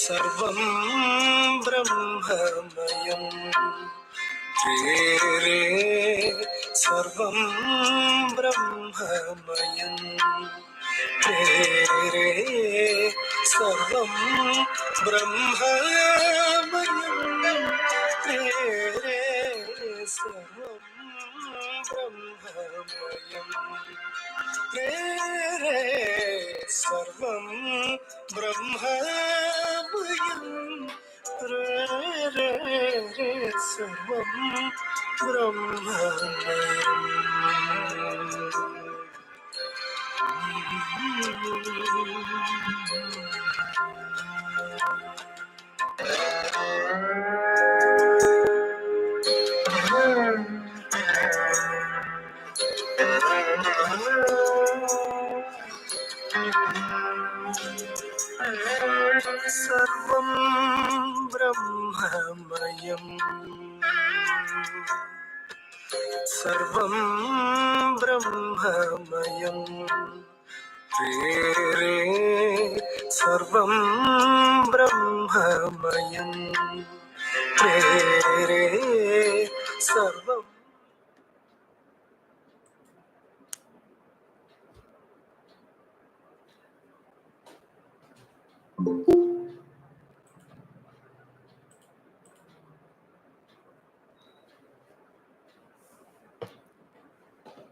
സർവം ബ്രഹ്മമയം രേ സർവം ബ്രഹ്മമയം രേ സർവം ബ്രഹ്മമയം രേ സർവം ബ്രഹ്മമയം രേ സർവം ബ്രഹ്മമയം രേ സർവം ബ്രഹ്മമയം. സർവം ബ്രഹ്മമയം സർവം ബ്രഹ്മമയം രേ സർവം ബ്രഹ്മമയം രേ സർവം.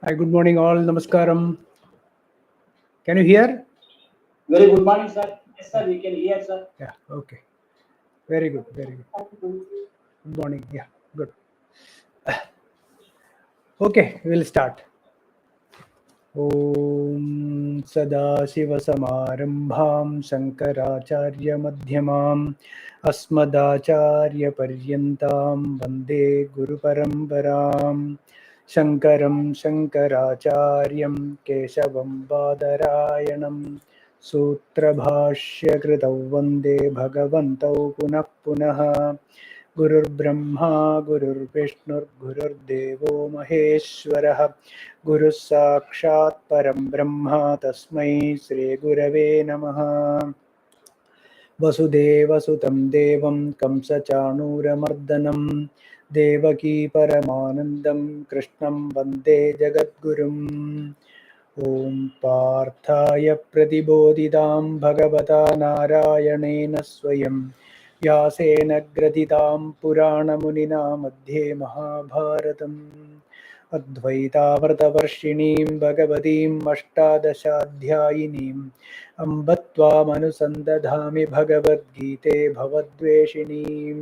Hi, good morning all. Namaskaram. Can you hear? Very good morning, sir. Yes, sir, we can hear, sir. Yeah, okay. Very good, very good. Good morning. Yeah, good. Okay, we'll start. Om Sadashivasamarambham Shankaracharya Madhyamam Asmadacharya Paryantam Vande Guru Parambaram Shankaram Shankaracharyam Keshavam Badarayanam Sutra Bhashya Kritau Vande Bhagavantau Punah Punah Gurur Brahma Gurur Vishnur Gurur Devo Maheshwarah Guru Sakshat Param Brahma Tasmai Shri Gurave Namaha. Vasudeva Sutam Devam Kamsa Chanuramardanam Devaki Paramanandam Krishnam Vande Jagadgurum. Om Parthaya Pratibodhidam Bhagavata Narayanena Swayam Vyasena Graditam Purana Munina Madhye Mahabharatam Advaitavartavarshinim Bhagavatim Ashtadashadhyayinim Ambatvamanusandathami Bhagavad Gite Bhavadveshinim.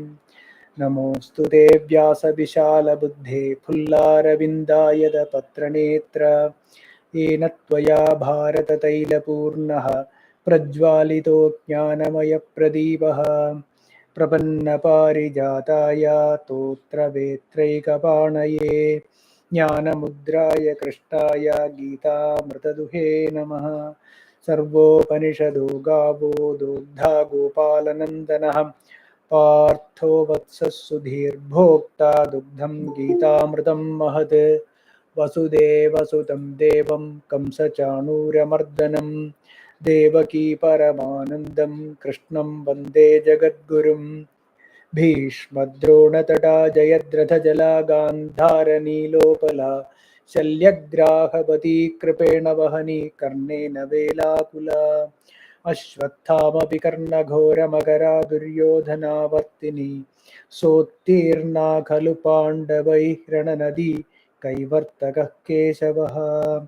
Namostute Vyasa Vishala Buddhe Pullarabindayada Patranetra Yena Tvaya Bharata Taila Purnaha Prajvalito Jnanamaya Pradipaha Prapanna Parijataya Totra Vetraikapanaye Jnana Mudraya Krishtaya Gita Mrtaduhe Namaha. Sarvopanishado Gavo Dogdha Gopalanandanaha Partho Vatsas Sudhir Bhokta Dugdham Gitamritam Mahat Vasudeva Sutam Devam Kamsa Chanuramardanam Devaki Paramanandam Krishnam Vande Jagadgurum. Bhishmadronatata Jayadratha Jala Gandhara Nilopala Shalyagrahapati Kripena Vahani Karnena Velakula Ashwathama Pikarna Ghora Magara Duryodhana Vartini Sotirna Khalu Pandavai Rananadi Kaivartaka Kesavaha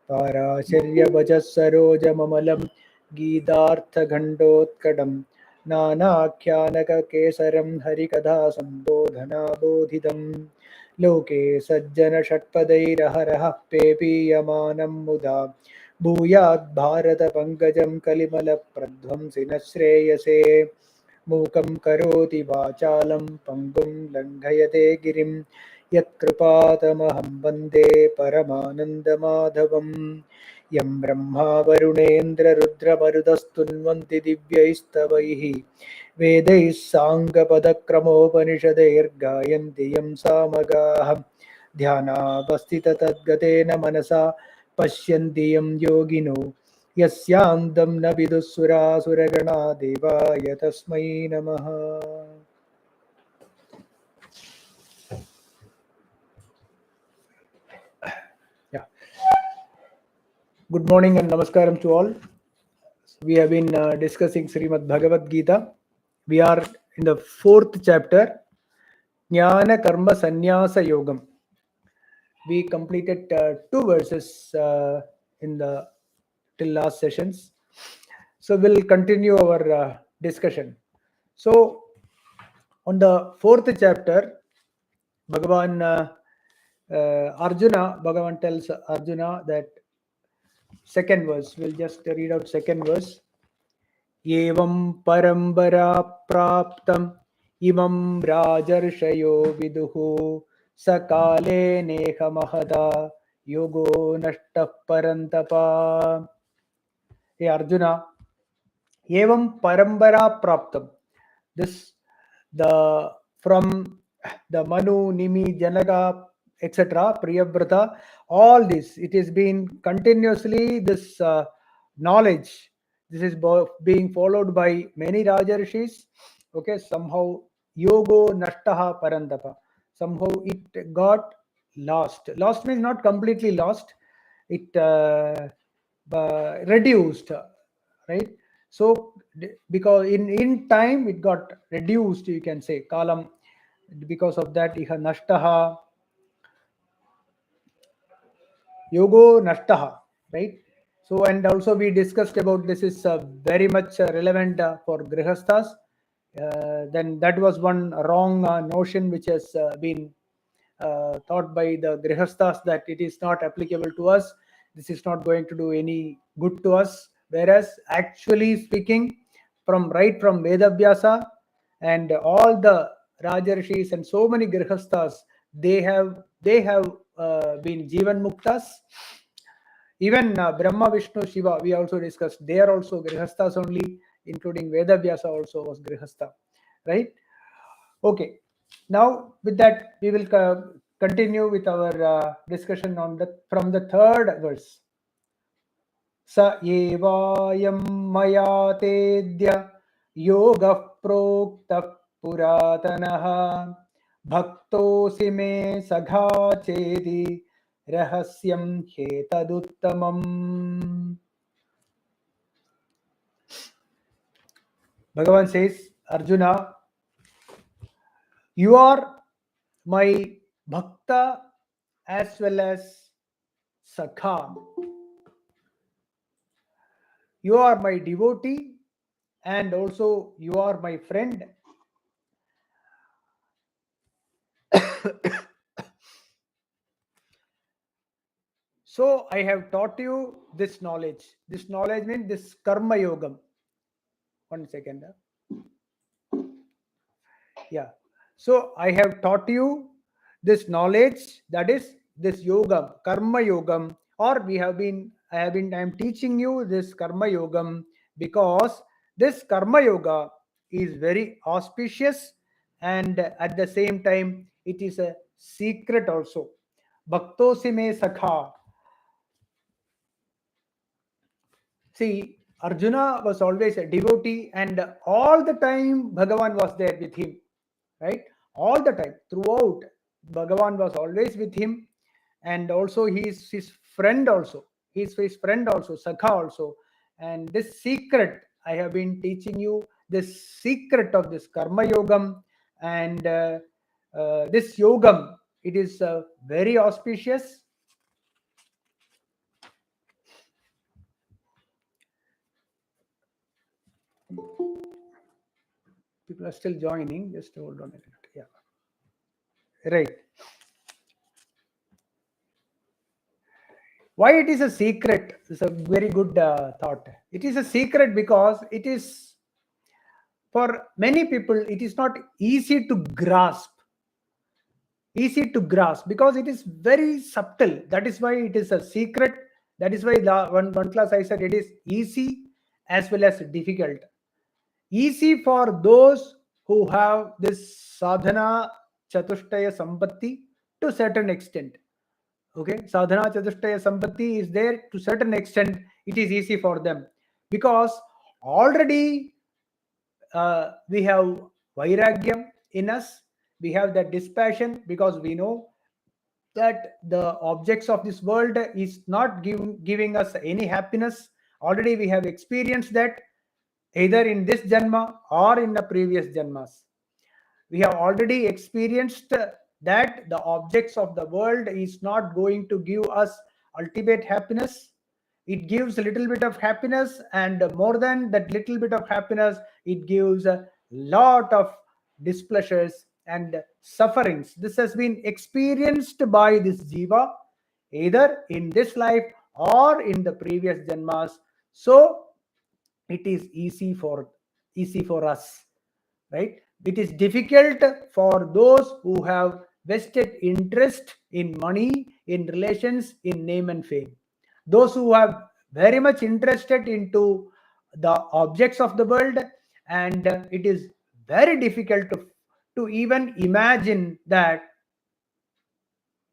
Parasharya Vajas Saroja Mamalam Gidartha Ghandotkadam Nanakyanaka Kesaram Harikadha Sambodhana Bodhidam Loke Sajjana Shatpadairaharaha Pepiyamanam Muda Bhuyat Bharata Pankajam Kalimala Pradhamsina Shreyase Mukam Karoti Vachalam Pangum Langhayate Girim Yatkripatamaham Vande Paramananda Madhavam Yam Brahma Varunendra Rudra Marudastunvanti Divyaistavaihi Vedais Sanga Padakramopanishadair Gayanti Yam Samagaham Dhyana Vastita Tadgatena Manasa Pashyanti Yam Yogino यस्यान्तं न विदुःसुरासुरगणा देवाय तस्मै नमः. Yeah. Good morning and namaskaram to all. We have been discussing Srimad Bhagavad Gita. We are in the 4th chapter, Jnana Karma Sannyasa Yogam. We completed 2 verses in the till last sessions. So we'll continue our discussion. So on the 4th chapter, Bhagavan Bhagavan tells Arjuna that second verse, we'll just read out second verse. एवं परम्परा प्राप्तम् इमं राजर्षयो विदुः सकाले नेह महदा योगो नष्टः परन्तपा. Hey Arjuna, evam parambara praptam. This the from the Manu, Nimi, Janaka, etc., Priyavrata, all this, it is been continuously this knowledge. This is being followed by many Rajarishis. Okay, somehow yogo nashtaha parandapa. Somehow it got lost. Lost means not completely lost. It reduced, right? So because in time it got reduced, you can say kalam. Because of that, iha nashtaha, yogo nashtaha, right? So, and also we discussed about this is very much relevant for grihasthas. Then that was one wrong notion which has been thought by the grihasthas, that it is not applicable to us. This is not going to do any good to us. Whereas actually speaking, right from Vedavyasa and all the Rajarishis and so many grihasthas, they have been Jivan Muktas. Even Brahma, Vishnu, Shiva, we also discussed, they are also grihasthas only, including Vedavyasa also was grihastha, right? Okay. Now with that, we will continue with our discussion on from the third verse. Sa evayam maya tedya yoga prokta puratanaha bhaktosi me sagha chedi rahasyam hetaduttamam. Bhagavan says, Arjuna, you are my bhakta as well as sakha. You are my devotee and also you are my friend. So I have taught you this knowledge. This knowledge means this karma yogam. 1 second. Yeah. So I have taught you this knowledge, that is this yogam, karma yogam, or I am teaching you this karma yogam because this karma yoga is very auspicious and at the same time it is a secret also. Bhaktosi me sakha. See, Arjuna was always a devotee and all the time Bhagavan was there with him, right? All the time, throughout, Bhagavan was always with him, and also he is his friend also. He is his friend also, Sakha also. And this secret, I have been teaching you this secret of this karma yogam, and this yogam, it is very auspicious. People are still joining, just hold on a minute. Yeah, right. Why it is a secret? It's a very good thought. It is a secret because it is, for many people, it is not easy to grasp. Easy to grasp because it is very subtle. That is why it is a secret. That is why one class I said it is easy as well as difficult. Easy for those who have this sadhana chatushtaya sampatti to certain extent. Okay, sadhana chatushtaya sampatti is there to certain extent. it is easy for them, because already we have vairagyam in us, we have that dispassion, because we know that the objects of this world is not giving us any happiness. Already we have experienced that, either in this janma or in the previous janmas. We have already experienced that the objects of the world is not going to give us ultimate happiness. It gives a little bit of happiness, and more than that little bit of happiness, it gives a lot of displeasures and sufferings. This has been experienced by this jiva either in this life or in the previous janmas. So it is easy for us, right? It is difficult for those who have vested interest in money, in relations, in name and fame. Those who have very much interested into the objects of the world, and it is very difficult to even imagine that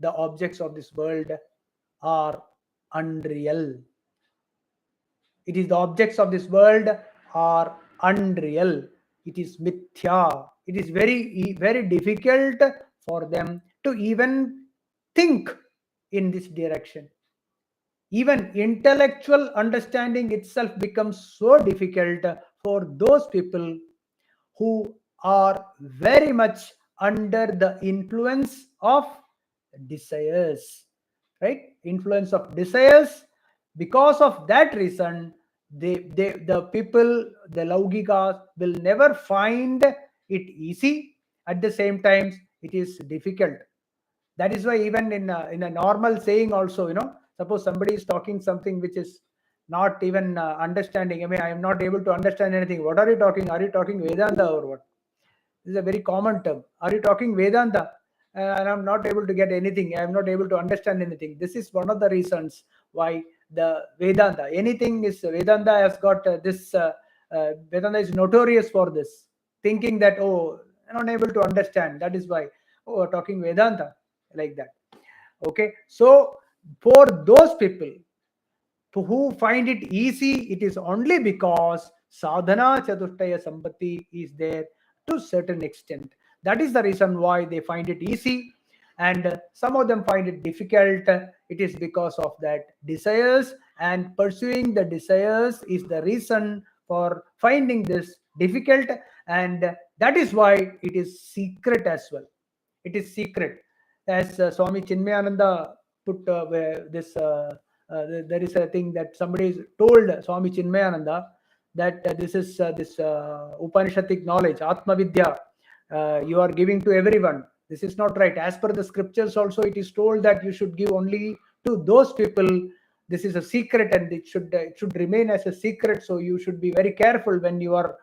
the objects of this world are unreal. It is the objects of this world are unreal. It is mithya. It is very difficult for them to even think in this direction. Even intellectual understanding itself becomes so difficult for those people who are very much under the influence of desires, right? Influence of desires. Because of that reason, the people, the laugikas, will never find it easy. At the same time, it is difficult. That is why even in a normal saying also, suppose somebody is talking something which is not even understanding. I mean, I am not able to understand anything. What are you talking? Are you talking Vedanta or what? This is a very common term. Are you talking Vedanta? And I'm not able to get anything. I'm not able to understand anything. This is one of the reasons why the Vedanta, anything is Vedanta has got this. Vedanta is notorious for this, thinking that, oh, I'm not able to understand. That is why, oh, we're talking Vedanta like that. Okay, so for those people who find it easy, it is only because sadhana chatushtaya sampatti is there to certain extent. That is the reason why they find it easy, and some of them find it difficult. It is because of that desires, and pursuing the desires is the reason for finding this difficult, and that is why it is secret as well. It is secret, as Swami Chinmayananda put this. There is a thing that somebody told Swami Chinmayananda, that this is this Upanishadic knowledge, Atma Vidya, you are giving to everyone. This is not right. As per the scriptures also, it is told that you should give only to those people. This is a secret, and it should remain as a secret. So you should be very careful when you are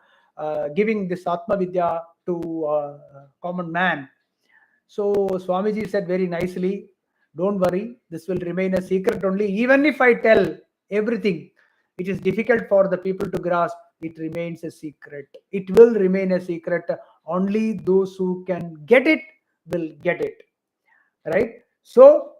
giving this Atma Vidya to common man. So Swamiji said very nicely, don't worry, this will remain a secret only. Even if I tell everything, it is difficult for the people to grasp. It remains a secret. It will remain a secret. Only those who can get it will get it. Right? So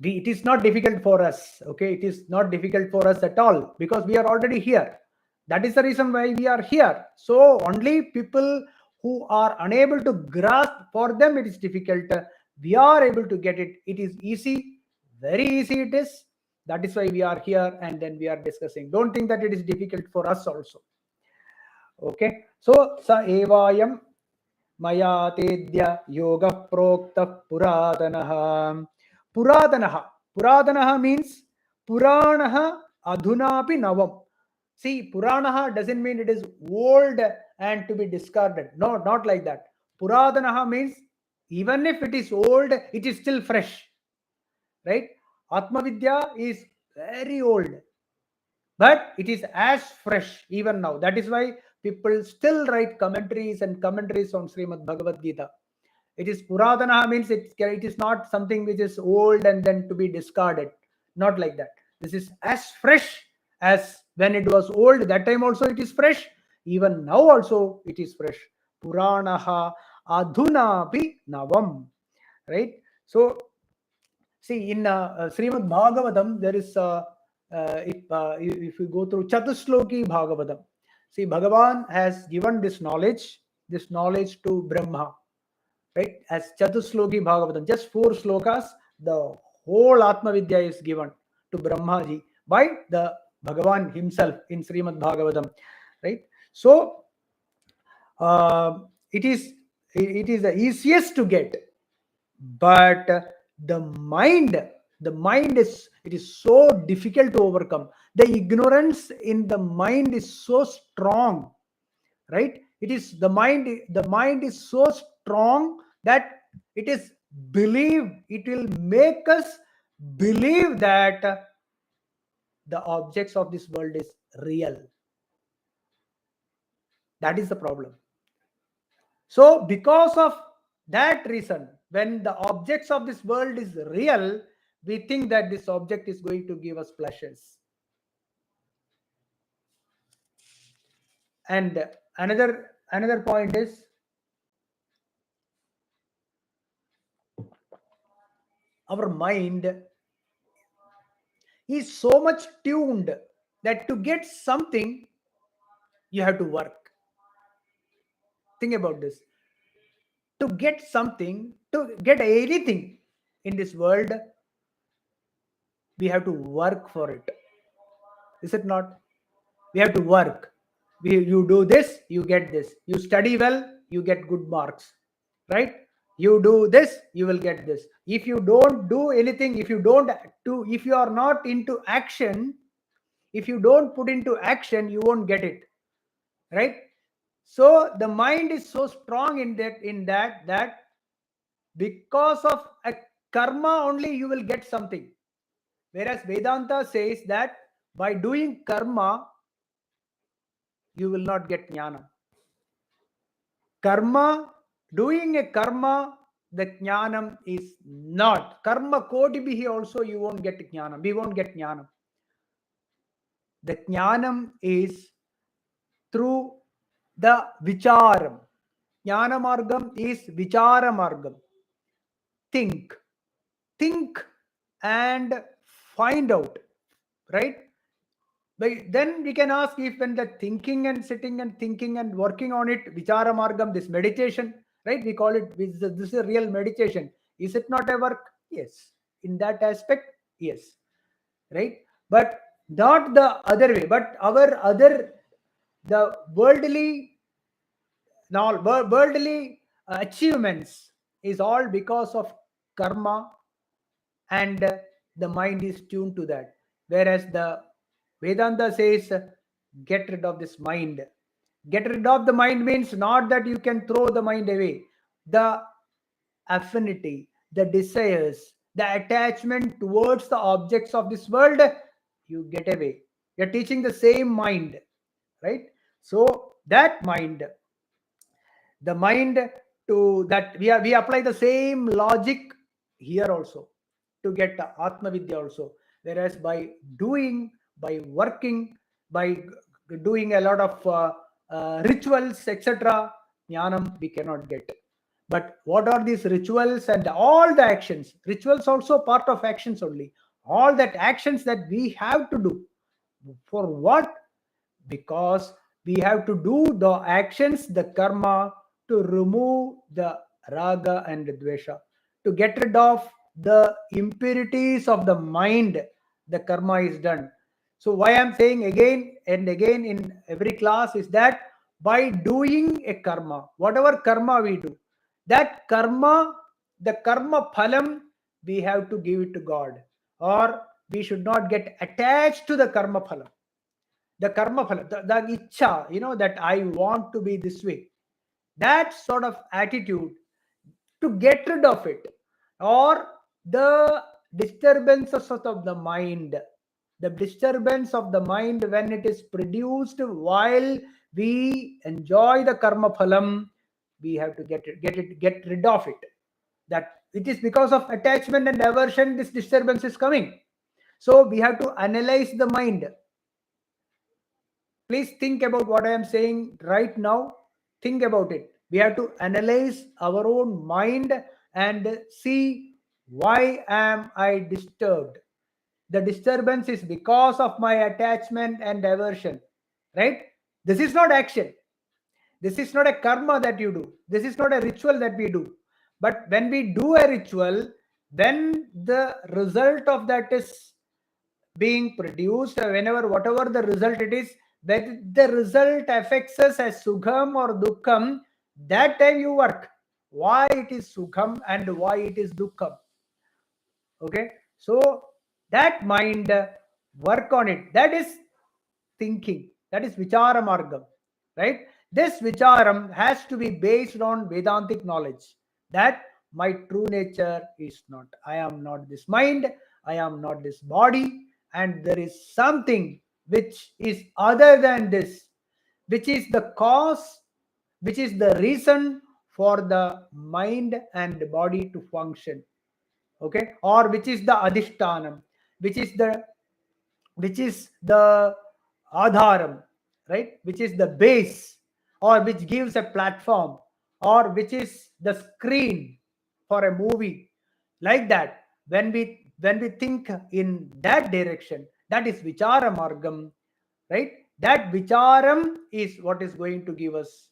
it is not difficult for us. Okay, it is not difficult for us at all, because we are already here. That is the reason why we are here. So only people who are unable to grasp, for them it is difficult. We are able to get it. It is easy, very easy it is. That is why we are here, and then we are discussing. Don't think that it is difficult for us also. Okay, so sa evayam maya tedya yoga prokta puratanaha. Puratanaha means Puranaha adhunapi navam. See, Puranaha doesn't mean it is old and to be discarded. No, not like that. Puratanaha means even if it is old, it is still fresh. Right? Atma Vidya is very old, but it is as fresh even now. That is why people still write commentaries and commentaries on Srimad Bhagavad Gita. It is Puradana means it is not something which is old and then to be discarded. Not like that. This is as fresh as when it was old. That time also it is fresh. Even now also it is fresh. Puranaha adhunapi navam. Right? So, see, in Srimad Bhagavatam, there is if you go through Chatusloki Bhagavatam, see, Bhagavan has given this knowledge to Brahma, right? As Chatusloki Bhagavatam, just 4 slokas, the whole Atma Vidya is given to Brahmaji by the Bhagavan himself in Srimad Bhagavatam, right? So it is the easiest to get, but the mind is, it is so difficult to overcome. The ignorance in the mind is so strong, right? It is the mind is so strong that it will make us believe that the objects of this world is real. That is the problem. So because of that reason, when the objects of this world is real, we think that this object is going to give us pleasures. And another point is, our mind is so much tuned that to get something, you have to work. Think about this. To get something, to get anything in this world, we have to work for it. Is it not? We have to work. You do this, you get this. You study well, you get good marks, right? You do this, you will get this. If you don't do anything, if you are not into action, if you don't put into action, you won't get it, right? So the mind is so strong in that because of a karma only you will get something. Whereas Vedanta says that by doing karma, you will not get jnana. Karma, doing a karma, the jnanam is not. Karma kodibihi also you won't get jnanam. We won't get jnanam. The jnanam is through the vicharam. Jnana margam is vichara margam. Think and find out, right? But then we can ask, if when the thinking and sitting and thinking and working on it, vichara margam, this meditation, right? We call it, this is a real meditation. Is it not a work? Yes. In that aspect, yes. Right? But not the other way. But the worldly achievements is all because of karma, and the mind is tuned to that. Whereas the Vedanta says, get rid of this mind. Get rid of the mind means not that you can throw the mind away. The affinity, the desires, the attachment towards the objects of this world, you get away. You're teaching the same mind, right? So that mind, the mind, to that we apply the same logic here also to get Atma Vidya also. Whereas by doing, by working, by doing a lot of rituals, etc., jnanam we cannot get. But what are these rituals and all the actions? Rituals also part of actions only. All that actions that we have to do. For what? Because we have to do the actions, the karma, to remove the raga and dvesha, to get rid of the impurities of the mind. The karma is done. So why I'm saying again and again in every class is that by doing a karma, whatever karma we do, that karma, the karma phalam, we have to give it to God, or we should not get attached to the karma phalam. The karma phala, the ichha, that I want to be this way. That sort of attitude, to get rid of it, or the disturbances of the mind. The disturbance of the mind when it is produced while we enjoy the karma phalam, we have to get rid of it. That it is because of attachment and aversion this disturbance is coming. So we have to analyze the mind. Please think about what I am saying right now. Think about it. We have to analyze our own mind and see, why am I disturbed? The disturbance is because of my attachment and aversion, right? This is not action. This is not a karma that you do. This is not a ritual that we do. But when we do a ritual, when the result of that is being produced, whenever whatever the result it is, that the result affects us as sukham or dukkham, that time you work. Why it is sukham and why it is dukkham? Okay, so that mind, work on it. That is thinking. That is vichara margam, right? This vicharam has to be based on Vedantic knowledge that my true nature is not. I am not this mind. I am not this body, and there is something which is other than this, which is the cause, which is the reason for the mind and body to function. Okay, or which is the adhishtanam, which is the adharam, right? Which is the base, or which gives a platform, or which is the screen for a movie. Like that, when we think in that direction, that is vichara margam, right? That vicharam is what is going to give us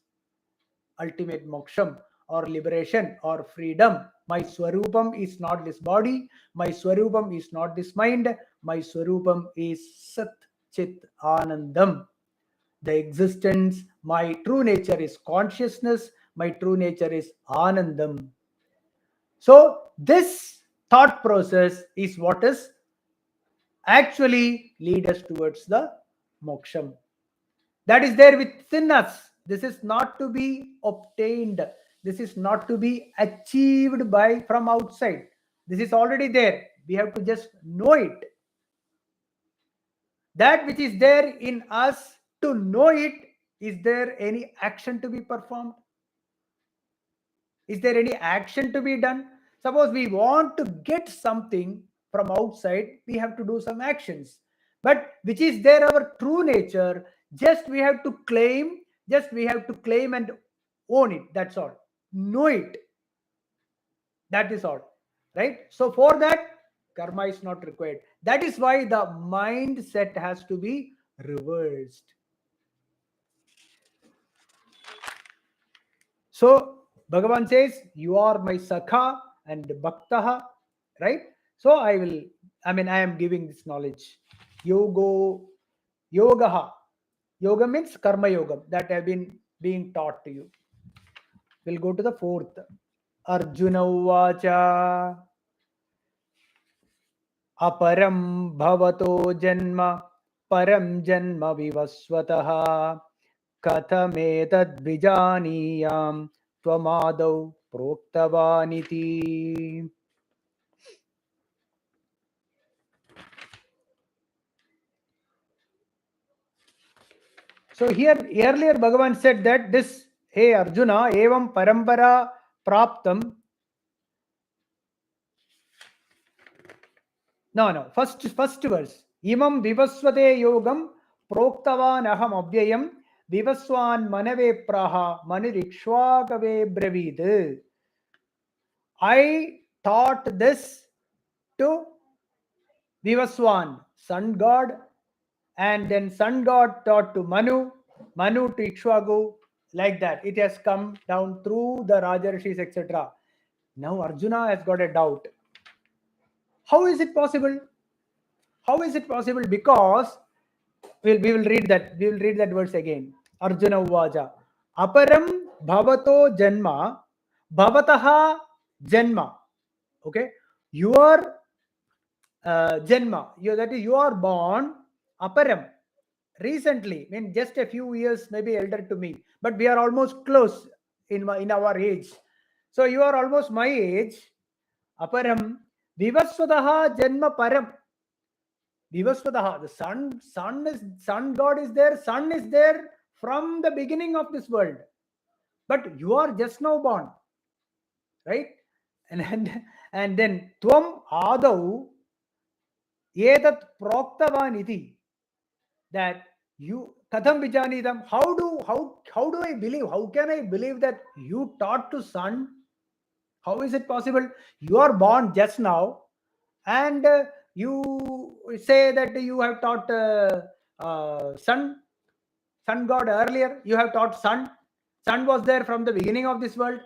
ultimate moksham or liberation or freedom. My swarupam is not this body, my swarupam is not this mind, my swarupam is sat chit anandam. The existence, my true nature is consciousness, my true nature is anandam. So this thought process is what is actually lead us towards the moksham. That is there within us. This is not to be obtained. This is not to be achieved by from outside. This is already there. We have to just know it. That which is there in us, to know it, is there any action to be performed? Is there any action to be done? Suppose we want to get something from outside, we have to do some actions. But which is there our true nature, just we have to claim, and own it. That's all. Know it. That is all. Right? So for that, karma is not required. That is why the mindset has to be reversed. So Bhagavan says, you are my sakha and bhaktaha, right? So I am giving this knowledge. Yogaha. Yoga means karma yoga that have been being taught to you. We'll go to the fourth. Arjuna Uvacha. Aparam bhavato janma param janma vivasvataha kathametad vijaniyam tvamadau proktavaniti. So here earlier Bhagavan said that this, hey Arjuna, evam parampara praptam. No. First verse. Imam vivasvate yogam proktavan aham abhyayam vivaswan manave praha manirikshvakave bravid. I taught this to Vivaswan, sun god, and then sun god taught to Manu to Ikshvaku, like that. It has come down through the Rajarishis, etc. Now Arjuna has got a doubt. How is it possible? How is it possible? Because we will read that. We will read that verse again. Arjuna Uvaja. Aparam bhavato janma bhavataha janma. Okay. Your janma. That is, you are born aparam. Recently, just a few years, maybe elder to me, but we are almost close in our age. So you are almost my age. Aparam vivasvadaha janma param. Vivasvadaha, the sun god is there, sun is there from the beginning of this world. But you are just now born, right? And then tvam adau etat proktavan iti, that you katham vijanidam. How do I believe? How can I believe that you taught to sun? How is it possible? You are born just now, and you say that you have taught sun god earlier. You have taught sun was there from the beginning of this world,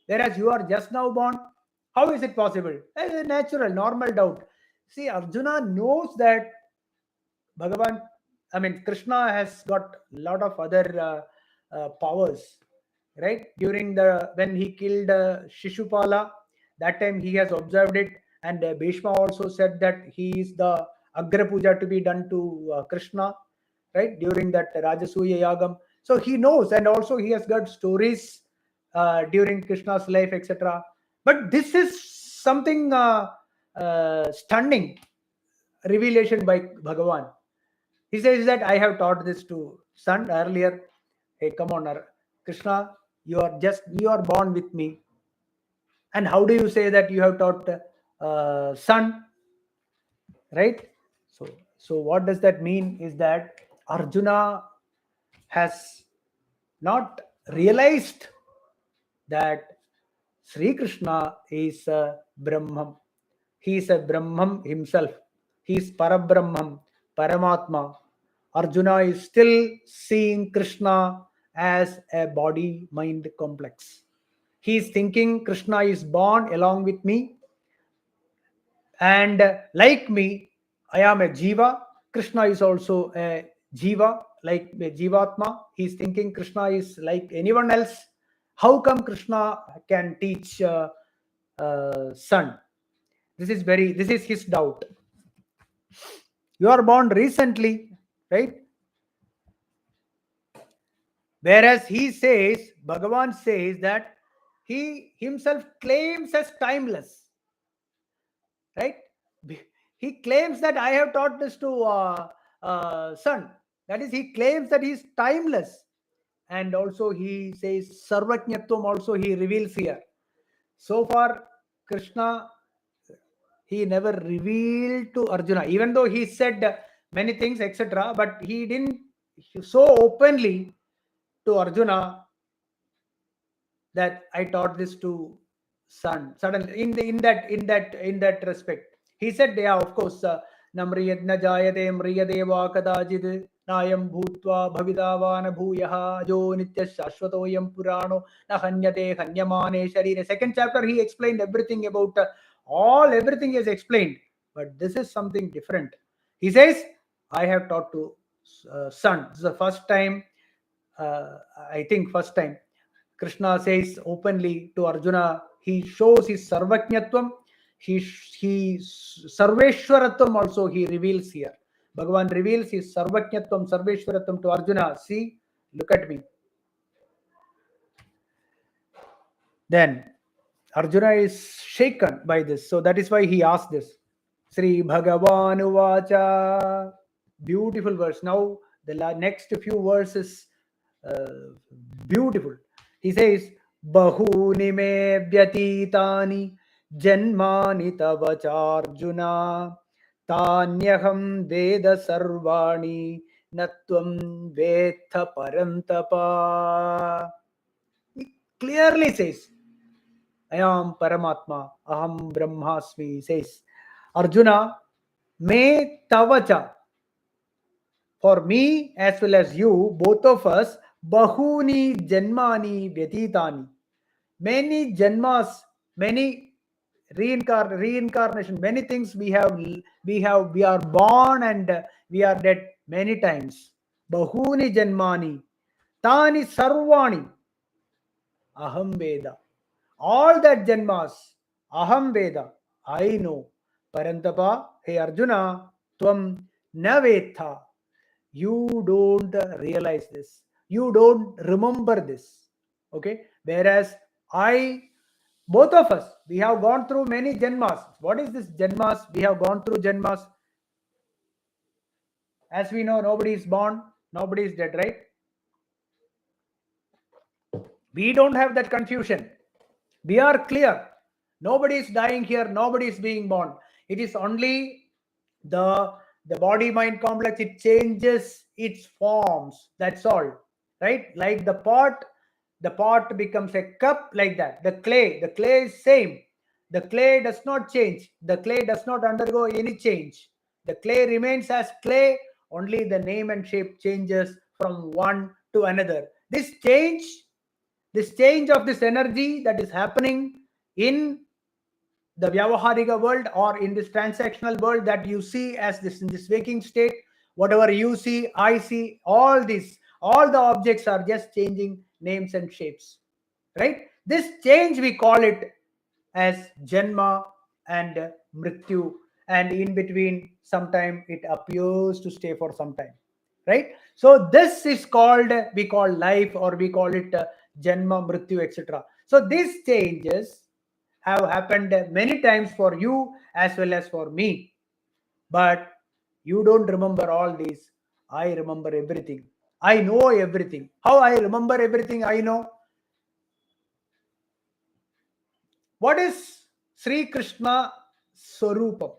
whereas you are just now born. How is it possible? It's a natural, normal doubt. See, Arjuna knows that Bhagavan, Krishna has got a lot of other powers, right? During when he killed Shishupala, that time he has observed it, and Bhishma also said that he is the Agra Puja to be done to Krishna, right? During that Rajasuya Yagam. So he knows, and also he has got stories during Krishna's life, etc. But this is something stunning revelation by Bhagavan. He says that I have taught this to son earlier. Hey, come on, Krishna, you are born with me. And how do you say that you have taught son? Right? So what does that mean is that Arjuna has not realized that Sri Krishna is a Brahman. He is a Brahman himself. He is Parabrahman, Paramatma. Arjuna is still seeing Krishna as a body-mind complex. He is thinking Krishna is born along with me, and like me, I am a Jiva. Krishna is also a Jiva, like a Jivatma. He is thinking Krishna is like anyone else. How come Krishna can teach son? This is his doubt. You are born recently, right? Whereas he says, Bhagavan says that he himself claims as timeless, right? He claims that I have taught this to son. That is, he claims that he is timeless. And also he says Sarvajñatvam also he reveals here. So far, Krishna, he never revealed to Arjuna, even though he said many things, etc. But he didn't so openly to Arjuna that I taught this to son. Suddenly, in that respect, he said, yeah, of course, namriyadna jayate mriyadeva kadajid nayam bhutva bhavidavana bhuyaha jo nitya shashvatoyam purano na hanyate hanyamane sharire. Second chapter, he explained everything about everything is explained, but this is something different. He says, I have taught to son. This is the first time, I think first time Krishna says openly to Arjuna, he shows his Sarvajñatvam, he Sarveshwaratvam also he reveals here. Bhagavan reveals his Sarvajñatvam, Sarveshwaratvam to Arjuna. See, look at me. Then Arjuna is shaken by this. So that is why he asked this. Sri Bhagavan Uvacha. Beautiful verse. Now the next few verses, beautiful. He says, Bahuni me vyatitani janmani tava charjuna tanyaham veda sarvani natvam vetha parantapa. He clearly says, I am Paramatma, Aham Brahmasmi. He says, Arjuna, me tavacha. For me as well as you, both of us, bahuni janmani vyatitani. Many janmas, many reincarnation, many things we are born and we are dead many times. Bahuni janmani, tani sarvani, aham veda. All that janmas, aham veda, I know. Parantapa, hey Arjuna, tvam na vetha. You don't realize this. You don't remember this. Okay? Whereas both of us, we have gone through many janmas. What is this janmas? We have gone through janmas. As we know, nobody is born, nobody is dead, right? We don't have that confusion. We are clear. Nobody is dying here, nobody is being born. It is only the body-mind complex, it changes its forms. That's all. Right? Like the pot becomes a cup like that. The clay is same. The clay does not change. The clay does not undergo any change. The clay remains as clay, only the name and shape changes from one to another. This change of this energy that is happening in the Vyavaharika world or in this transactional world that you see as this in this waking state, whatever you see, I see, all the objects are just changing names and shapes, right? This change we call it as Janma and Mrityu, and in between sometime it appears to stay for some time, right? So this is called, we call life, or we call it Janma, Mrityu, etc. So these changes have happened many times for you as well as for me, but you don't remember all these. I remember everything. I know everything. How I remember everything? I know. What is Sri Krishna Swarupam?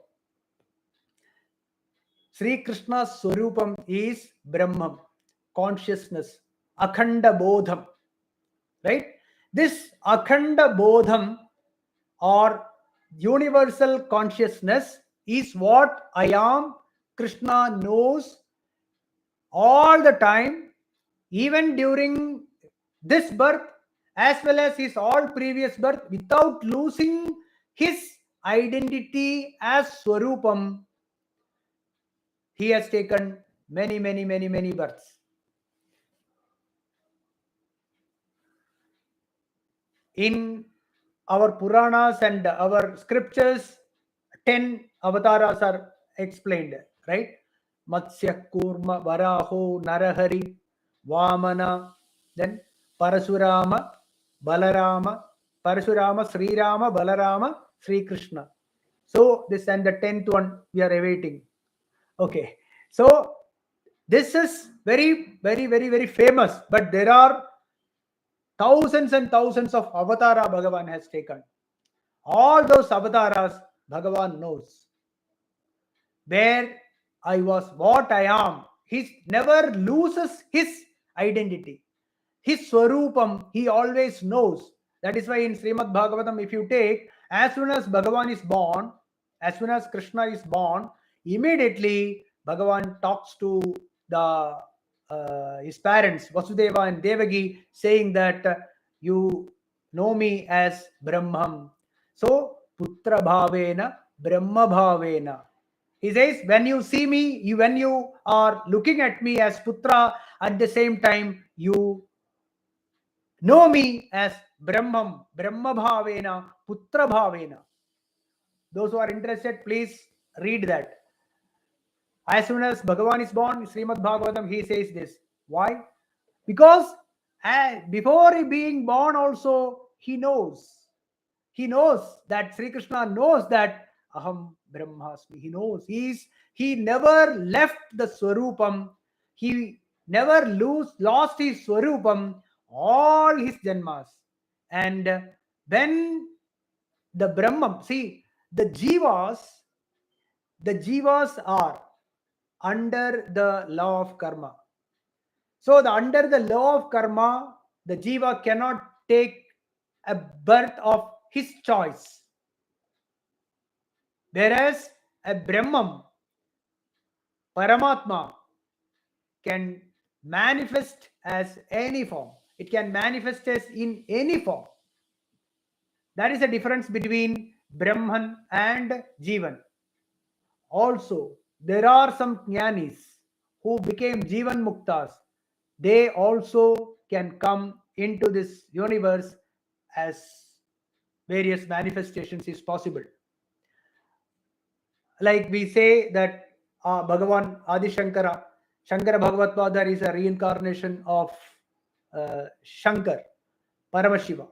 Sri Krishna's Swarupam is Brahman, consciousness, Akhanda Bodham, right? This Akhanda Bodham or universal consciousness is what I am. Krishna knows all the time, even during this birth as well as his all previous birth, without losing his identity as Swarupam. He has taken many births. In our Puranas and our scriptures, 10 avatars are explained, right? Matsya, Kurma, Varaho, Narahari, Vamana, then Parasurama, Balarama, Sri Rama, Balarama, Sri Krishna. So this and the 10th one we are awaiting. Okay, so this is very famous, but there are thousands and thousands of avatara Bhagavan has taken. All those avatars Bhagavan knows where I was, what I am. He never loses his identity, his Swarupam. He always knows. That is why in Srimad Bhagavatam, if you take, as soon as Bhagavan is born, as soon as Krishna is born, immediately Bhagavan talks to the his parents Vasudeva and Devaki, saying that you know me as Brahman. So Putra Bhavena, Brahma Bhavena. He says, when you see me, when you are looking at me as Putra, at the same time you know me as Brahman, Brahma Bhavena, Putra Bhavena. Those who are interested, please read that. As soon as Bhagavan is born, Srimad Bhagavatam, he says this. Why? Because before being born also, he knows. He knows that Sri Krishna knows that Aham Brahmasmi. He knows. He never left the Swarupam. He never lost his Swarupam all his Janmas. And when the Brahman, see, the Jivas are under the law of karma. So under the law of karma, the Jiva cannot take a birth of his choice. Whereas a Brahman, Paramatma, can manifest as any form. It can manifest as in any form. That is the difference between Brahman and Jivan. Also, there are some Jnanis who became Jivan Muktas. They also can come into this universe as various manifestations is possible. Like we say that Bhagavan Adi Shankara Bhagavat Padar is a reincarnation of Shankar, Paramashiva.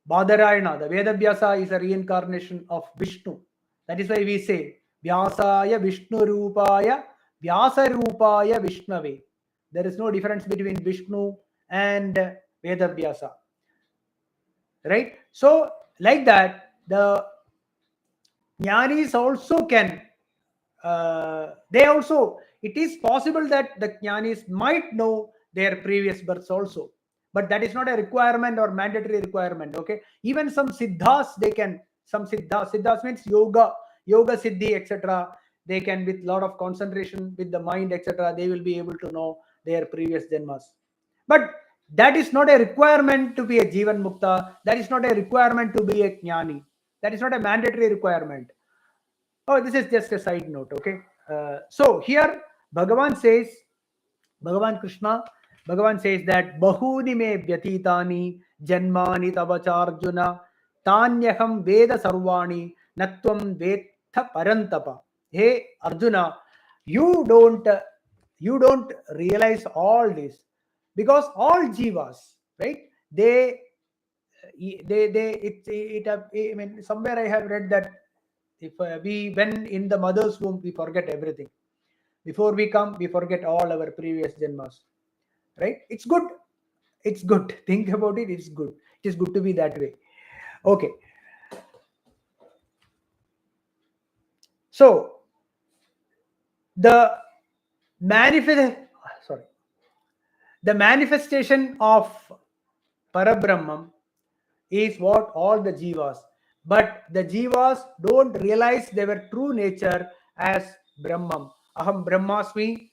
Badarayana, the Vedavyasa, is a reincarnation of Vishnu. That is why we say Vyasaya Vishnu Rupaya Vyasa Rupaya Vishnave. There is no difference between Vishnu and Vedavyasa. Right? So, like that, the Jnanis also can, it is possible that the Jnanis might know their previous births also. But that is not a requirement or mandatory requirement. Okay. Even some Siddhas, they can some siddhas. Siddhas means yoga siddhi, etc. They can, with lot of concentration with the mind, etc., they will be able to know their previous janmas. But that is not a requirement to be a Jivan Mukta. That is not a requirement to be a Jnani. That is not a mandatory requirement. Oh, this is just a side note, okay? So here Bhagavan says, Bhagavan Krishna, Bhagavan says that Bahuni me vyatitani janmani tavacharjuna tanyaham veda sarvani natvam vetha parantapa. Hey Arjuna, you don't realize all this, because all jivas, right? They I mean, somewhere I have read that if when in the mother's womb, we forget everything. Before we come, we forget all our previous janmas, right? It's good. Think about it. It's good. It is good to be that way. Okay. So the manifestation of Parabrahman is what all the jivas, but the jivas don't realize their true nature as Brahman. Aham Brahmasmi.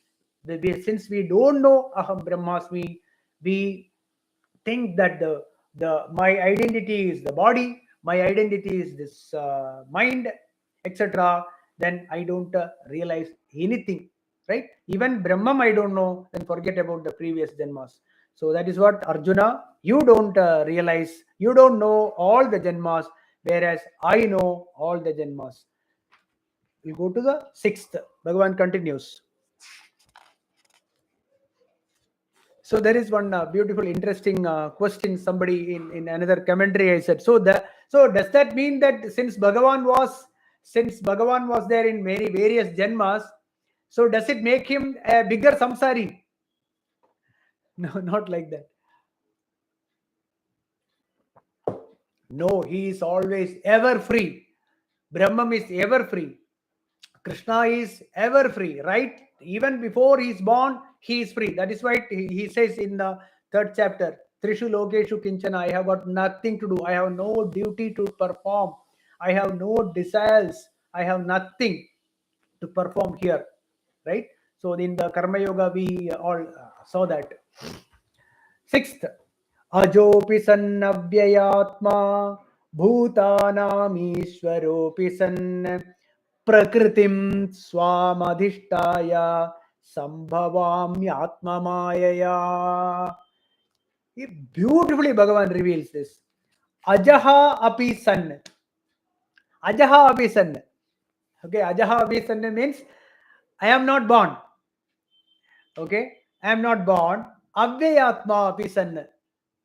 Since we don't know Aham Brahmasmi, we think that my identity is the body, my identity is this mind, etc. Then I don't realize anything, right? Even Brahman I don't know, then forget about the previous janmas. So that is what Arjuna, you don't realize, you don't know all the janmas, whereas I know all the janmas. We go to the 6th. Bhagavan continues. So there is one beautiful, interesting question. Somebody in another commentary I said. So does that mean that since Bhagavan was there in many various janmas, so does it make him a bigger samsari? No, not like that. No, he is always ever free. Brahman is ever free. Krishna is ever free, right? Even before he is born, he is free. That is why he says in the 3rd chapter, Trishu Lokeshu Kinchana, I have got nothing to do. I have no duty to perform. I have no desires. I have nothing to perform here, right? So in the Karma Yoga, we all saw that. 6th, Ajopi sannavyayatma bhutanamishwaropi san prakritim swamadhishtaya sambhavamyatma mayaya. Beautifully Bhagavan reveals this. Ajaha api san. Ajaha api san. Okay, Ajaha api san means I am not born. Okay, I am not born. Avyayatma api san.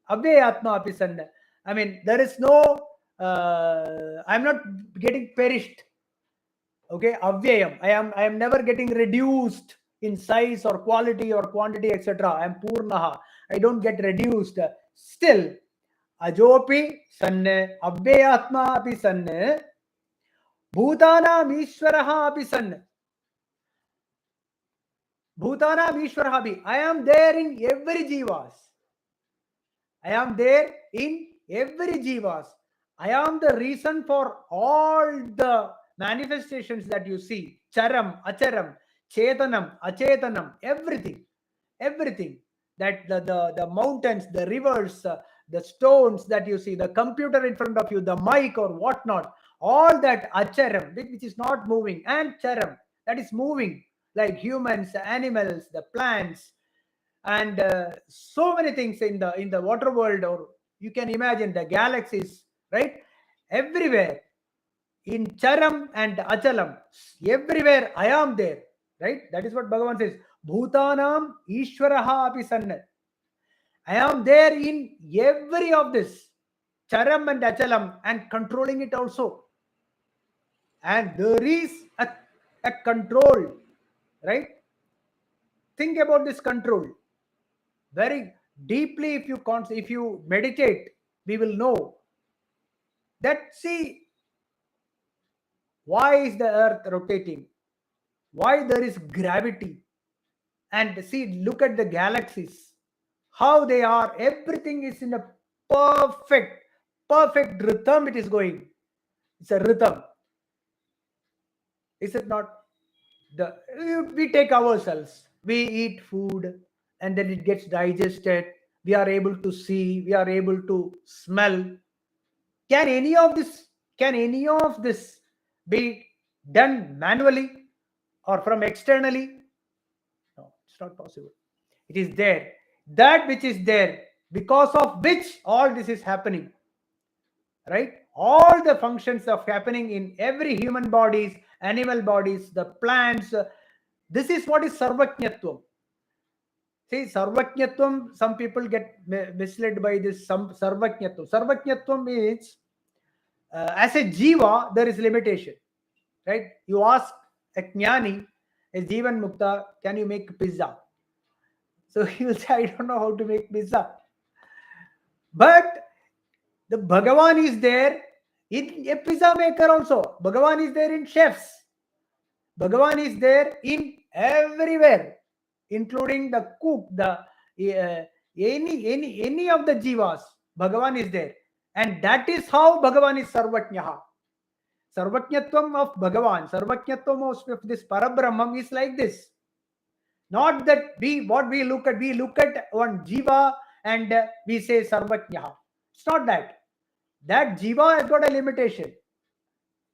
Avyayatma api san. I mean, there is no, I am not getting perished. Okay, avyayam. I am never getting reduced in size or quality or quantity, etc. I am purnaha. I don't get reduced. Still, ajopi sanne, avyayatma api sanne, bhutanam ishwaraha api sanne. Bhutanam ishwaraha api. I am there in every jivas. I am there in every jivas. I am the reason for all the manifestations that you see. Charam, acharam, chetanam, achetanam, everything. That the mountains, the rivers, the stones that you see, the computer in front of you, the mic or whatnot, all that acharam, which is not moving, and charam, that is moving, like humans, animals, the plants, and so many things in the water world, or you can imagine the galaxies, right? Everywhere, in charam and achalam, everywhere I am there, right? That is what Bhagavan says. Bhutanam ishwaraha api sanna. I am there in every of this charam and achalam, and controlling it also. And there is a control, right? Think about this control very deeply. If you meditate, we will know that, see, why is the earth rotating, why there is gravity, and see, look at the galaxies, how they are, everything is in a perfect rhythm, it is going. It's a rhythm. Is it not? We take ourselves. We eat food and then it gets digested. We are able to see. We are able to smell. Can any of this be done manually or from externally? No, it's not possible. It is there. That which is there, because of which all this is happening. Right? All the functions of happening in every human bodies, animal bodies, the plants. This is what is sarvajñatvam. See, sarvajñatvam, some people get misled by this sarvajñatvam. Sarvajñatvam means as a jiva, there is limitation. Right? You ask a jnani, a jivan mukta, can you make pizza? So he will say, I don't know how to make pizza. But the Bhagavan is there in a pizza maker also. Bhagavan is there in chefs. Bhagavan is there in everywhere, including the cook, the any of the jivas. Bhagavan is there, and that is how Bhagavan is Sarvajñaha. Sarvajñatvam of Bhagavan, Sarvajñatvam of this Parabrahman is like this. Not that we look at one jiva and we say Sarvajñaha. It's not that. That jiva has got a limitation.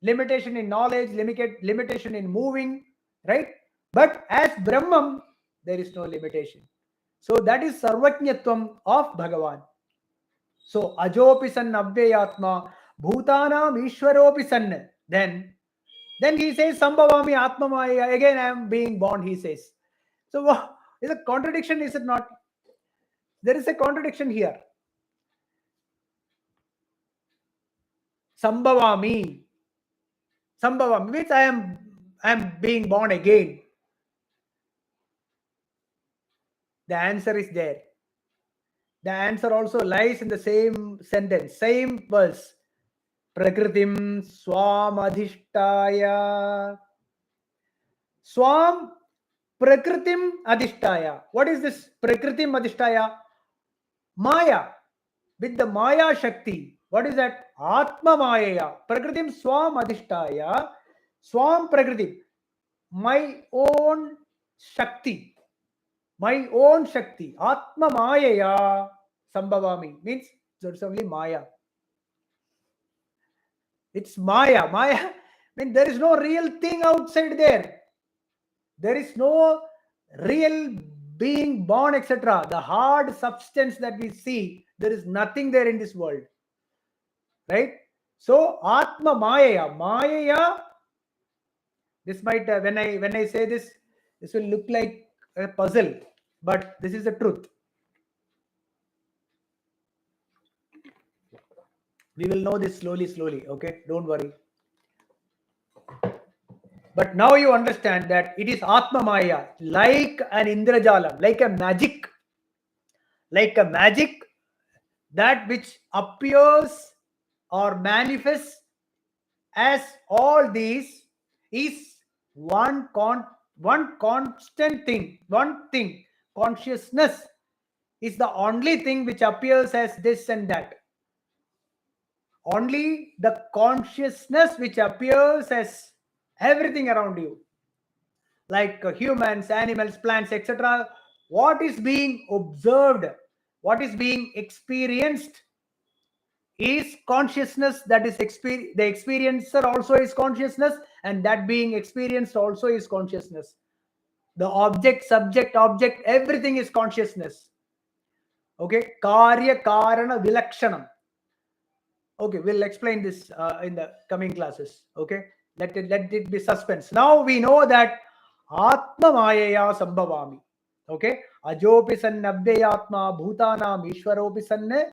Limitation in knowledge, limitation in moving, right? But as Brahman, there is no limitation. So that is Sarvajñatvam of Bhagavan. So Ajopi san Avyayatma, Bhutanam Ishwaropi san. Then he says Sambhavami Atma Maya. Again, I am being born, he says. So is a contradiction, is it not? There is a contradiction here. Sambhavami means I am being born again. The answer is there. The answer also lies in the same sentence, same verse. Prakritim swam adhishtaya. Swam prakritim adhishtaya. What is this prakritim adhishtaya? Maya. With the Maya Shakti. What is that? Atma Maya. Prakritim swam adhishtaya. Swam prakritim. My own Shakti. My own Shakti. Atma Mayaya Sambhavami. Means it's only Maya. It's Maya. Maya. I mean, there is no real thing outside there. There is no real being born, etc. The hard substance that we see, there is nothing there in this world. Right? So, Atma Mayaya. Mayaya. This might, when I say this will look like a puzzle, but this is the truth. We will know this slowly, okay? Don't worry. But now you understand that it is Atma Maya, like an Indrajalam, like a magic, that which appears or manifests as all these is one constant thing, one thing. Consciousness is the only thing which appears as this and that. Only the consciousness which appears as everything around you, like humans, animals, plants, etc. What is being observed, what is being experienced is consciousness. That is the experiencer also is consciousness, and that being experienced also is consciousness. The object, subject, object, everything is consciousness. Okay, Karya Karana Vilakshanam. Okay, we'll explain this in the coming classes. Okay, let it be suspense. Now we know that Atma Mayaya Sambhavami. Okay, Ajopi san Abhyayatma Bhutanam Ishwaropi sanne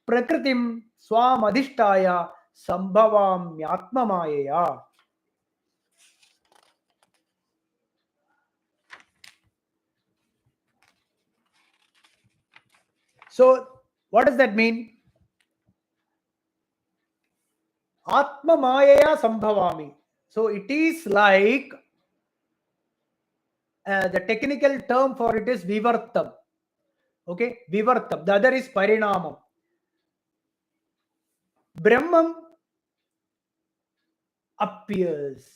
Prakritim Swam Adhishtaya Sambhavami Atma Mayaya. So, what does that mean? Atma Mayaya Sambhavami. So, it is like the technical term for it is Vivartam. Okay, Vivartam. The other is Parinamam. Brahman appears,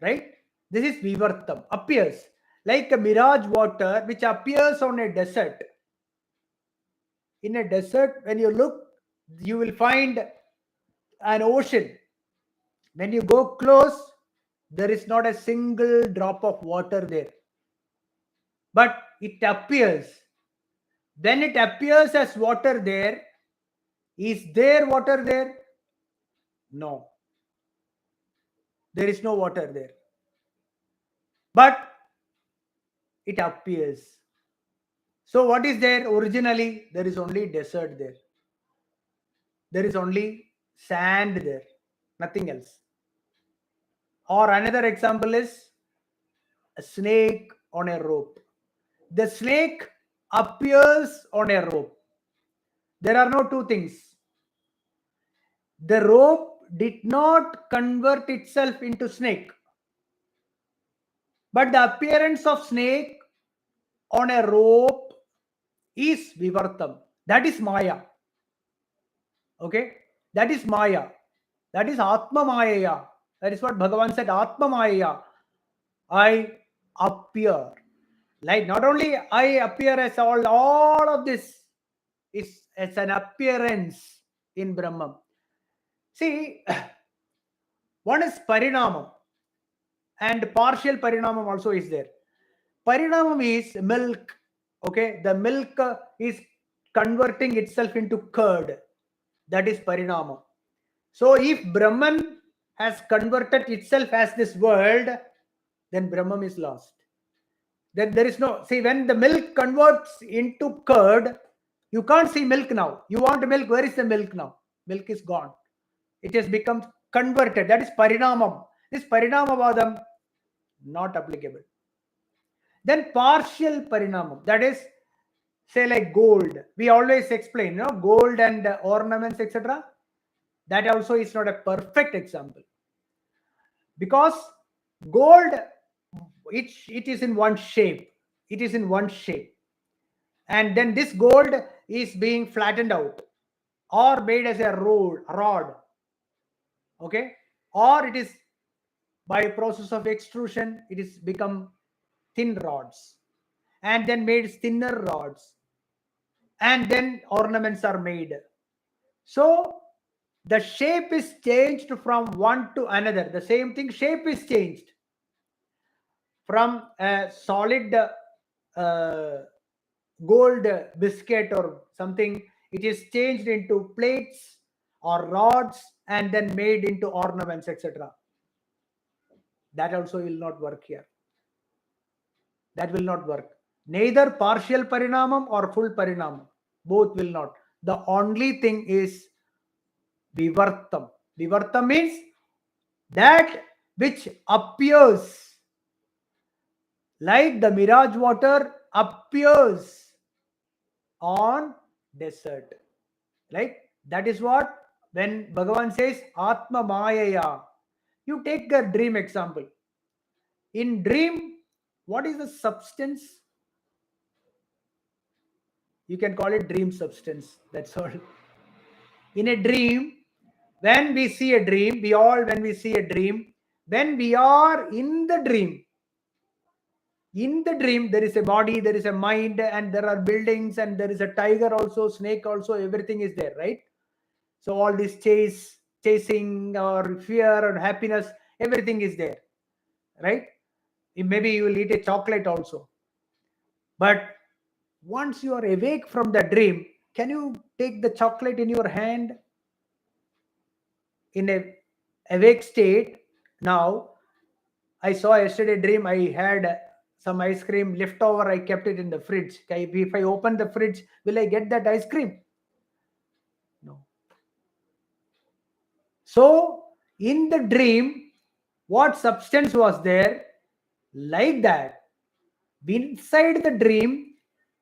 right? This is Vivartam, appears, like a mirage water which appears on a desert. In a desert, when you look, you will find an ocean. When you go close, there is not a single drop of water there, but it appears. When it appears as water there, is there water there? No, there is no water there, but it appears. So what is there originally? There is only desert there. There is only sand there, nothing else. Or another example is a snake on a rope. The snake appears on a rope. There are no two things. The rope did not convert itself into snake, but the appearance of snake on a rope is Vivartam. That is Maya. Okay? That is Maya. That is Atma Maya. That is what Bhagavan said, Atma Maya. I appear. Like not only I appear as all of this is as an appearance in Brahman. See, one is Parinamam and partial Parinamam also is there. Parinamam is milk. Okay, the milk is converting itself into curd. That is Parinamam. So if Brahman has converted itself as this world, then Brahman is lost. Then there is no, see, when the milk converts into curd, you can't see milk now. You want milk, where is the milk now? Milk is gone. It has become converted. That is Parinamam. This Parinamavadam, not applicable. Then partial Parinamam, that is, say like gold. We always explain, gold and ornaments, etc. That also is not a perfect example. Because gold, it is in one shape. It is in one shape. And then this gold is being flattened out or made as a rod. Okay? Or it is by process of extrusion, it is become thin rods and then made thinner rods. And then ornaments are made. So the shape is changed from one to another. The same thing, shape is changed from a solid gold biscuit or something. It is changed into plates or rods and then made into ornaments, etc. That also will not work here. That will not work. Neither partial Parinamam or full Parinamam. Both will not. The only thing is Vivartam. Vivartam means that which appears, like the mirage water appears on desert. Like that is what when Bhagavan says Atma Mayaya. You take a dream example. In dream, what is the substance? You can call it dream substance. That's all. In a dream, when we see a dream, when we see a dream, when we are in the dream, there is a body, there is a mind, and there are buildings, and there is a tiger also, snake also, everything is there, right? So all this chasing or fear or happiness, everything is there, right? Maybe you will eat a chocolate also. But once you are awake from the dream, can you take the chocolate in your hand? In a awake state, now I saw yesterday dream, I had some ice cream left over, I kept it in the fridge. If I open the fridge, will I get that ice cream? No. So in the dream, what substance was there? Like that, inside the dream,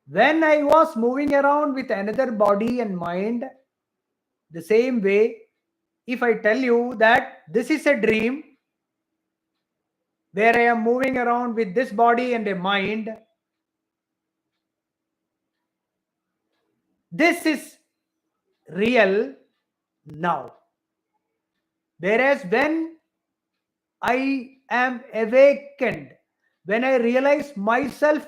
when I was moving around with another body and mind, the same way, if I tell you that this is a dream where I am moving around with this body and a mind, this is real now. Whereas when I am awakened. When I realize myself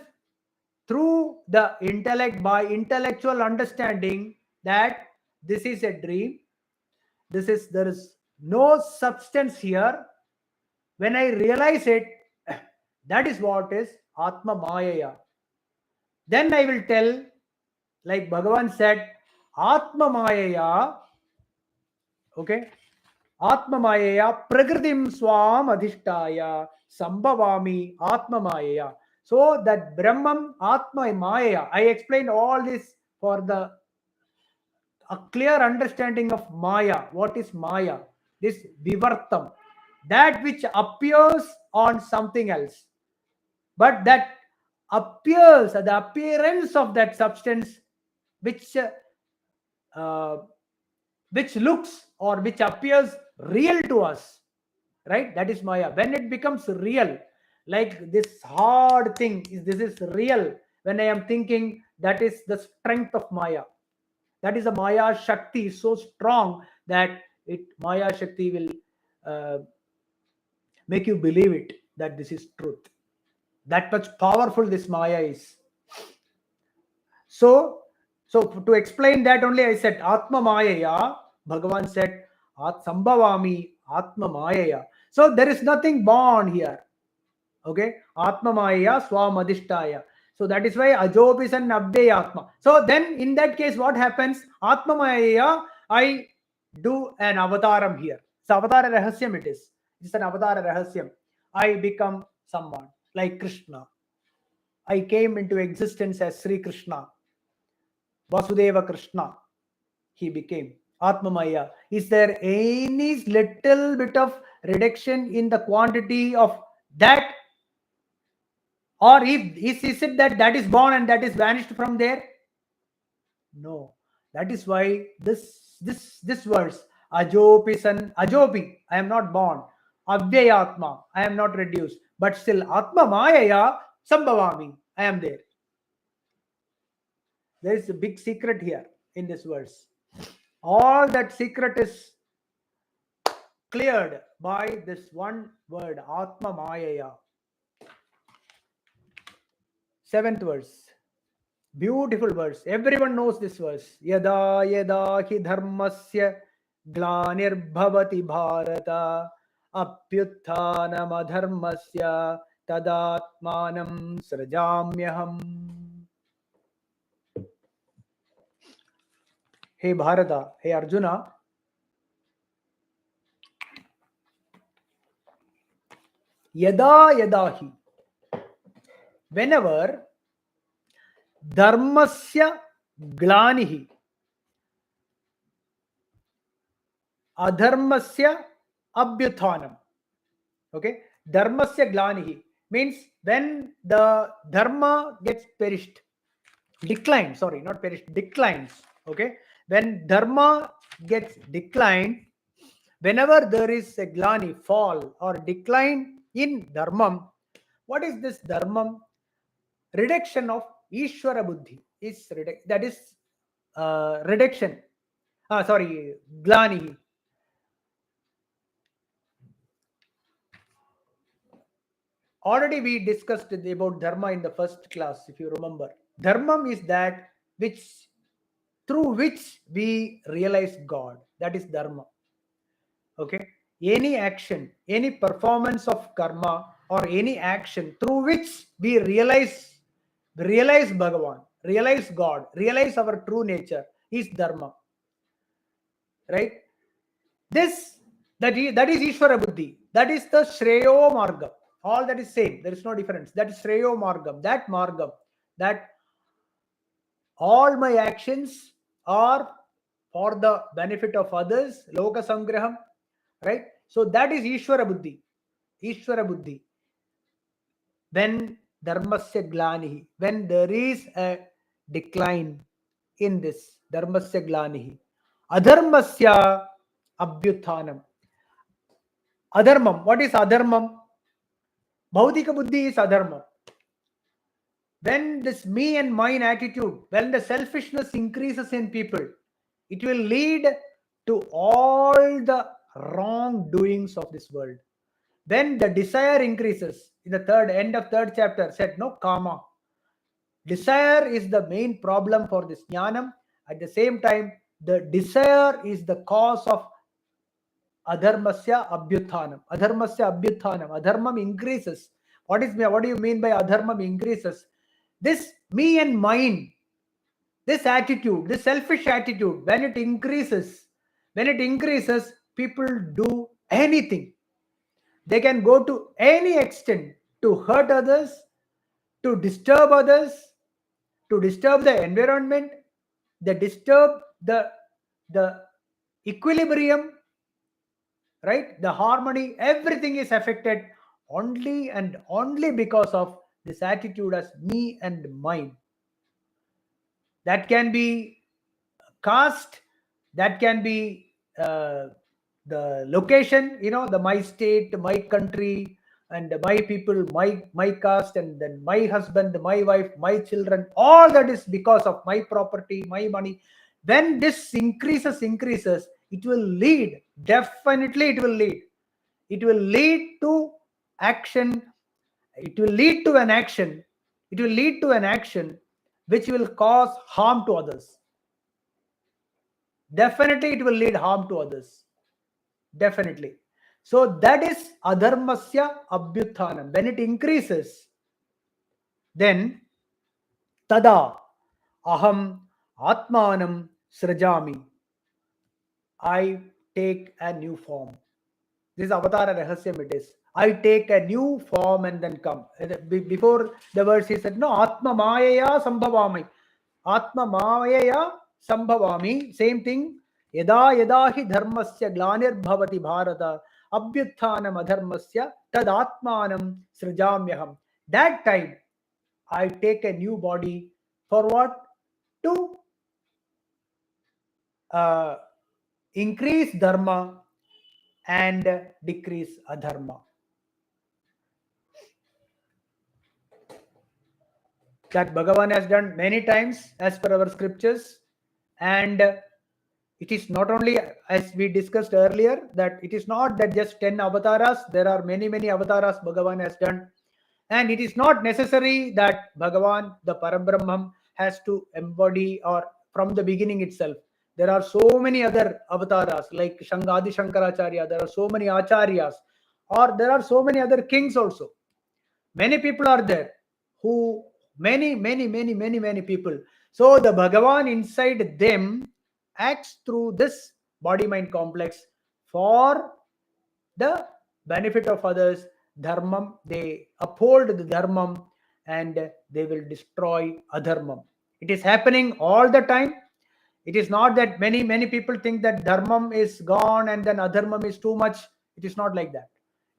through the intellect, by intellectual understanding that this is a dream, there is no substance here. When I realize it, that is what is Atma Mayaya. Then I will tell, like Bhagavan said, Atma Mayaya, okay, Atma Mayaya Prakritim Swam Adhishtaya Sambhavami Atma Mayaya. So that Brahman Atma Maya, I explained all this for a clear understanding of Maya. What is Maya? This Vivartam, that which appears on something else, but that appears, the appearance of that substance which uh, which looks or which appears real to us, right? That is Maya. When it becomes real, like this hard thing is, this is real. When I am thinking, that is the strength of Maya. That is a Maya Shakti is so strong that it Maya Shakti will make you believe it, that this is truth. That much powerful this Maya is. So to explain that only I said Atma Mayaya. Bhagavan said Sambhavami Atma Mayaya. So there is nothing born here. Okay, Atma Mayaya Swamadhishtaya. So that is why Ajob is an Abhyay Atma. So then in that case, what happens? Atma Mayaya, I do an avataram here. So avatara rahasyam it is. It's an avatara rahasyam. I become someone like Krishna. I came into existence as Sri Krishna. Vasudeva Krishna. He became Atmamaya. Is there any little bit of reduction in the quantity of that? Or is it that is born and that is vanished from there? No. That is why this verse, Ajopi san Ajopi, I am not born. Avyayatma, I am not reduced. But still Atma Mayaya Sambhavami, I am there. There is a big secret here in this verse. All that secret is cleared by this one word, Atma Mayaya. 7th verse. Beautiful verse. Everyone knows this verse. Yada yada hi dharmasya glanirbhavati bharata apyuthanam adharmasya tadatmanam srajamyaham. Hey Bharata, hey Arjuna, yada yadahi, whenever dharmasya glanihi adharmasya abhyuthanam. Okay, dharmasya glanihi means when the dharma gets perished, declined, sorry, not perished, declines. Okay, when dharma gets declined, whenever there is a glani, fall or decline in dharmam, what is this dharmam? Reduction of Ishvara Buddhi is that is reduction. Sorry, glani. Already we discussed about dharma in the first class, if you remember. Dharmam is that which through which we realize God. That is dharma. Okay. Any action, any performance of karma or any action through which we realize Bhagavan, realize God, realize our true nature is dharma. Right? That is Ishvara Buddhi. That is the Shreyo Margam. All that is same. There is no difference. That is Shreyo Margam. That Margam. That all my actions are for the benefit of others. Loka Sangraham. Right? So that is Ishvara Buddhi. Ishvara Buddhi. When Dharmasya Glanihi. When there is a decline in this. Dharmasya Glanihi. Adharmasya Abhyuthanam. Adharmam. What is adharmam? Bhaudika buddhi is adharma. When this me and mine attitude, when the selfishness increases in people, it will lead to all the wrongdoings of this world. when the desire increases, in the end of third chapter said, no, kama. Desire is the main problem for this jnanam. At the same time, the desire is the cause of adharmasya abhyuthanam. Adharmasya abhyuthanam. Adharmam increases. What do you mean by adharmam increases? This me and mine, this attitude, this selfish attitude, when it increases, people do anything. They can go to any extent to hurt others, to disturb others, to disturb the environment, they disturb the equilibrium, right? The harmony, everything is affected only and only because of this attitude as me and mine. That can be caste, that can be the location, the my state, my country, and my people, my caste, and then my husband, my wife, my children. All that is because of my property, my money. When this increases, it will lead, definitely it will lead to action. It will lead to an action which will cause harm to others. Definitely it will lead harm to others. Definitely. So that is adharmasya abhyuthanam. When it increases, then tada aham atmanam srajami. I take a new form. This is avatara rahasyam it is. I take a new form and then come. Before the verse he said, no, atma mayaya sambhavami. Atma mayaya sambhavami. Same thing. Yada yada hi dharmasya glanir bhavati bharata abhyuthanam adharmasya tad atmanam srijamyaham. That time I take a new body for what? To increase dharma and decrease adharma. That Bhagavan has done many times as per our scriptures, and it is not only, as we discussed earlier, that it is not that just 10 avatars. There are many avatars Bhagavan has done, and it is not necessary that Bhagavan, the Parabrahman, has to embody or from the beginning itself. There are so many other avatars like Adi Shankaracharya. There are so many acharyas, or there are so many other kings also. Many people are there who many people. So the Bhagavan inside them acts through this body mind complex for the benefit of others. Dharmam, they uphold the dharmam and they will destroy adharmam. It is happening all the time. It is not that many people think that dharmam is gone and then adharmam is too much. It is not like that.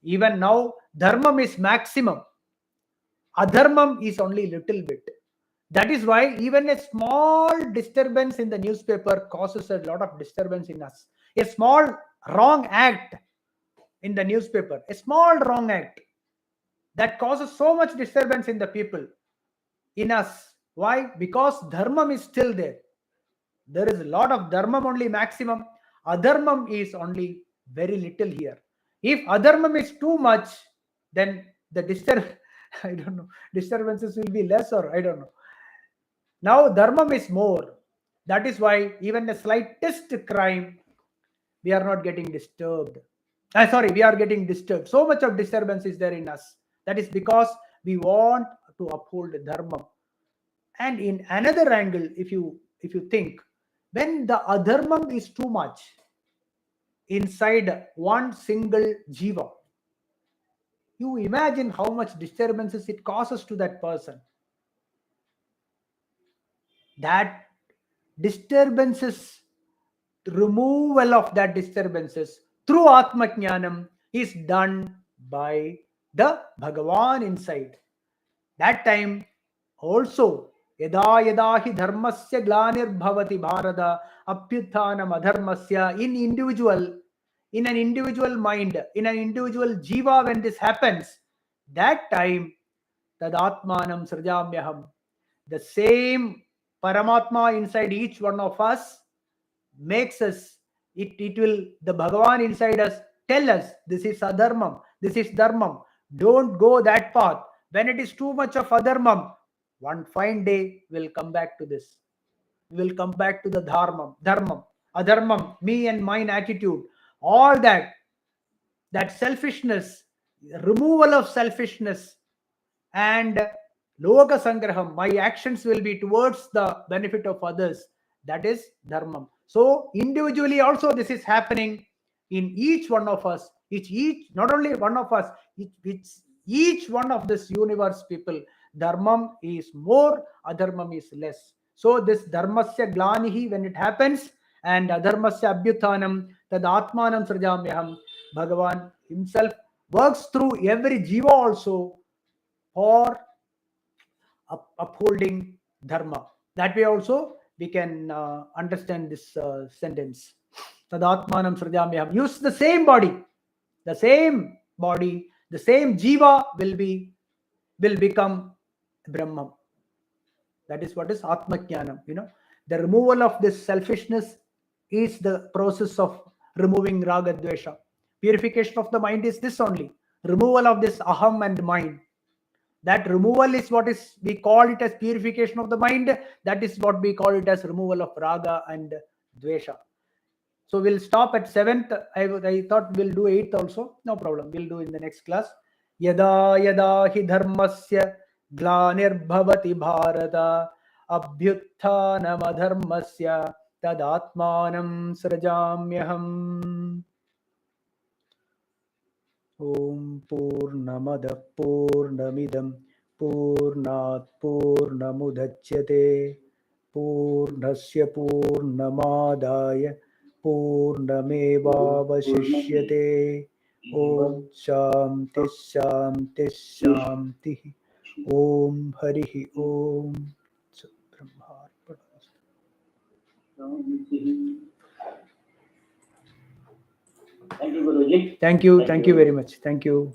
Even now dharmam is maximum, adharmam is only little bit. That is why even a small disturbance in the newspaper causes a lot of disturbance in us. A small wrong act in the newspaper, a small wrong act, that causes so much disturbance in the people, in us. Why? Because dharmam is still there. There is a lot of dharmam only maximum. Adharmam is only very little here. If adharmam is too much, then the I don't know, disturbances will be less, or I don't know. Now dharmam is more. That is why even the slightest crime, we are not getting disturbed. We are getting disturbed. So much of disturbance is there in us. That is because we want to uphold dharma. And in another angle, if you think, when the adharmam is too much inside one single jiva, you imagine how much disturbances it causes to that person. That disturbances, removal of that disturbances through Atma Jnanam is done by the Bhagavan inside. That time also, yada yada hi dharmasya glanir bhavati bharata apyuthanam adharmasya, in an individual mind, in an individual jiva, when this happens, that time tad atmanam srajamyaham, the same Paramatma inside each one of us makes us, it will, the Bhagavan inside us tell us this is adharmam, This is dharmam. Don't go that path. When it is too much of adharmam, one fine day we'll come back to this. We will come back to the dharmam, adharmam, me and mine attitude. All that selfishness, removal of selfishness, and loka sangraham, my actions will be towards the benefit of others. That is dharmam. So individually also this is happening in each one of us, each not only one of us, each one of this universe people. Dharmam is more, adharmam is less. So this dharmasya glanihi, when it happens, and adharmasya abhyuthanam tad atmanam srajamyaham, Bhagavan himself works through every jiva also for upholding dharma. That way also we can understand this sentence. Tadatmanam srajamyaham. Use the same body, the same jiva will become Brahman. That is what is Atma Jnanam. The removal of this selfishness is the process of removing Raga Dvesha. Purification of the mind is this only. Removal of this aham and mind. That removal is what is, we call it as purification of the mind. That is what we call it as removal of Raga and Dvesha. So we'll stop at 7th. I thought we'll do 8th also. No problem. We'll do in the next class. Yada yada hi dharmasya glanirbhavati bharata abhyuthanam adharmasya tadatmanam srajamyaham. Om Purnamada Purnamidam Purnat Purnamudachyate Purnasya Purnamadaya Purnamevavashishyate. Om Shanti Shanti Shanti. Om Harihi Om. Thank you, Guruji. Thank you very much. Thank you.